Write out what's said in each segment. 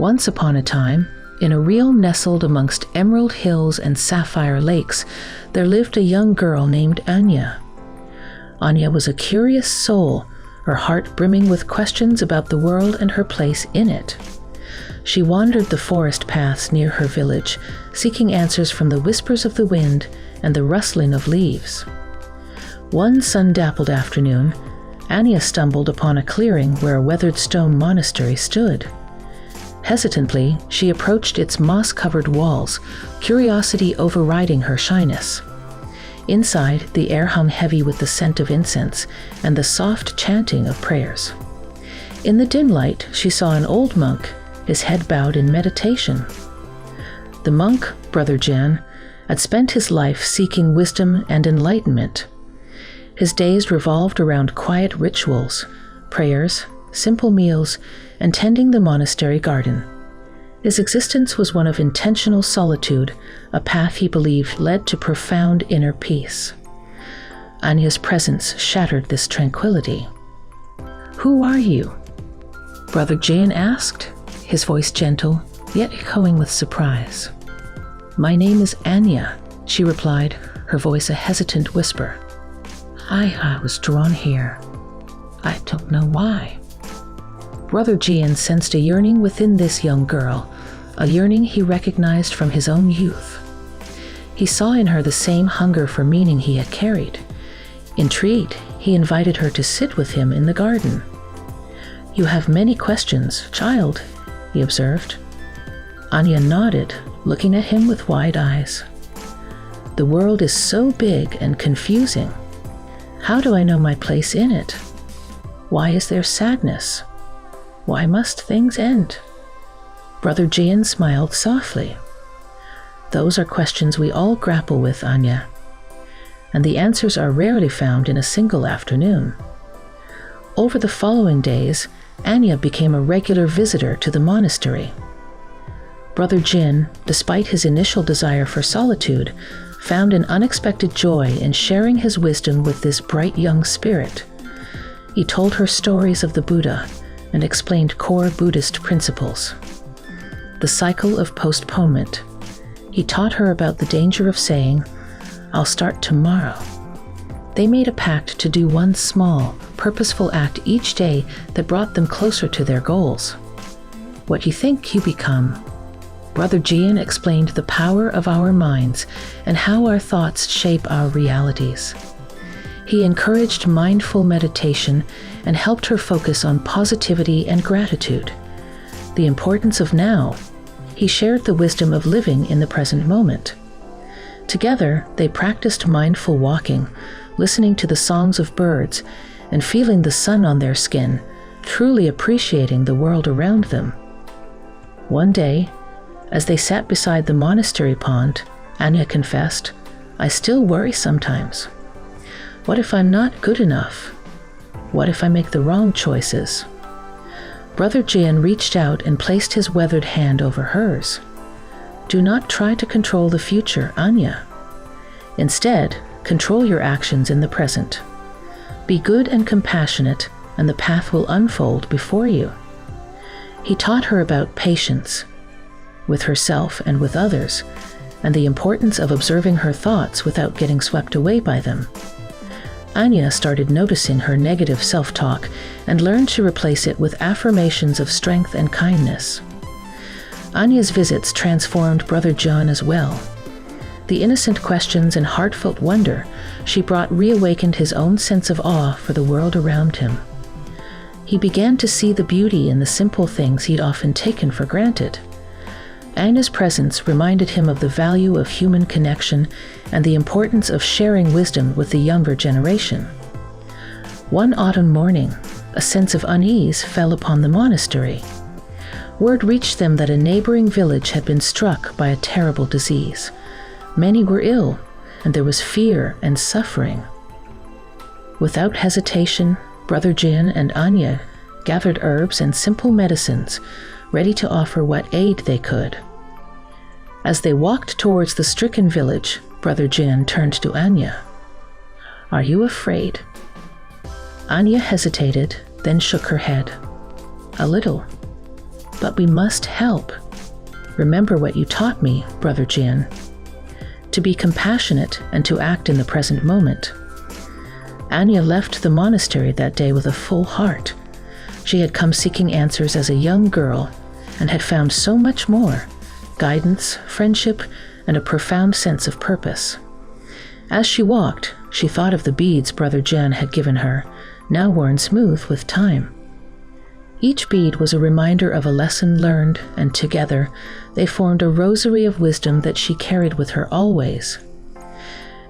Once upon a time, in a reel nestled amongst emerald hills and sapphire lakes, there lived a young girl named Anya. Anya was a curious soul, her heart brimming with questions about the world and her place in it. She wandered the forest paths near her village, seeking answers from the whispers of the wind and the rustling of leaves. One sun-dappled afternoon, Anya stumbled upon a clearing where a weathered stone monastery stood. Hesitantly, she approached its moss-covered walls, curiosity overriding her shyness. Inside, the air hung heavy with the scent of incense and the soft chanting of prayers. In the dim light, she saw an old monk, his head bowed in meditation. The monk, Brother Jan, had spent his life seeking wisdom and enlightenment. His days revolved around quiet rituals, prayers, simple meals, and tending the monastery garden. His existence was one of intentional solitude, a path he believed led to profound inner peace. Anya's presence shattered this tranquility. "Who are you?" Brother Jan asked, his voice gentle, yet echoing with surprise. "My name is Anya," she replied, her voice a hesitant whisper. I was drawn here. I don't know why." Brother Jan sensed a yearning within this young girl, a yearning he recognized from his own youth. He saw in her the same hunger for meaning he had carried. Intrigued, he invited her to sit with him in the garden. "You have many questions, child," he observed. Anya nodded, looking at him with wide eyes. "The world is so big and confusing. How do I know my place in it? Why is there sadness? Why must things end?" Brother Jan smiled softly. "Those are questions we all grapple with, Anya, and the answers are rarely found in a single afternoon." Over the following days, Anya became a regular visitor to the monastery. Brother Jan, despite his initial desire for solitude, found an unexpected joy in sharing his wisdom with this bright young spirit. He told her stories of the Buddha and explained core Buddhist principles. The cycle of postponement. He taught her about the danger of saying, "I'll start tomorrow." They made a pact to do one small, purposeful act each day that brought them closer to their goals. "What you think, you become." Brother Jan explained the power of our minds and how our thoughts shape our realities. He encouraged mindful meditation and helped her focus on positivity and gratitude. The importance of now. He shared the wisdom of living in the present moment. Together, they practiced mindful walking, listening to the songs of birds and feeling the sun on their skin, truly appreciating the world around them. One day, as they sat beside the monastery pond, Anya confessed, "I still worry sometimes. What if I'm not good enough? What if I make the wrong choices?" Brother Jan reached out and placed his weathered hand over hers. "Do not try to control the future, Anya. Instead, control your actions in the present. Be good and compassionate, and the path will unfold before you." He taught her about patience, with herself and with others, and the importance of observing her thoughts without getting swept away by them. Anya started noticing her negative self-talk and learned to replace it with affirmations of strength and kindness. Anya's visits transformed Brother John as well. The innocent questions and heartfelt wonder she brought reawakened his own sense of awe for the world around him. He began to see the beauty in the simple things he'd often taken for granted. Anya's presence reminded him of the value of human connection and the importance of sharing wisdom with the younger generation. One autumn morning, a sense of unease fell upon the monastery. Word reached them that a neighboring village had been struck by a terrible disease. Many were ill, and there was fear and suffering. Without hesitation, Brother Jan and Anya gathered herbs and simple medicines, ready to offer what aid they could. As they walked towards the stricken village, Brother Jan turned to Anya. "Are you afraid?" Anya hesitated, then shook her head. "A little. but we must help. Remember what you taught me, Brother Jian. To be compassionate and to act in the present moment. Anya left the monastery that day with a full heart. She had come seeking answers as a young girl and had found so much more: guidance, friendship, and a profound sense of purpose. As she walked, she thought of the beads Brother Jian had given her, now worn smooth with time. Each bead was a reminder of a lesson learned, and together they formed a rosary of wisdom that she carried with her always.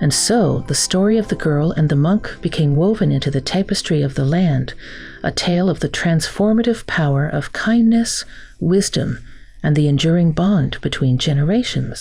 And so the story of the girl and the monk became woven into the tapestry of the land, a tale of the transformative power of kindness, wisdom, and the enduring bond between generations.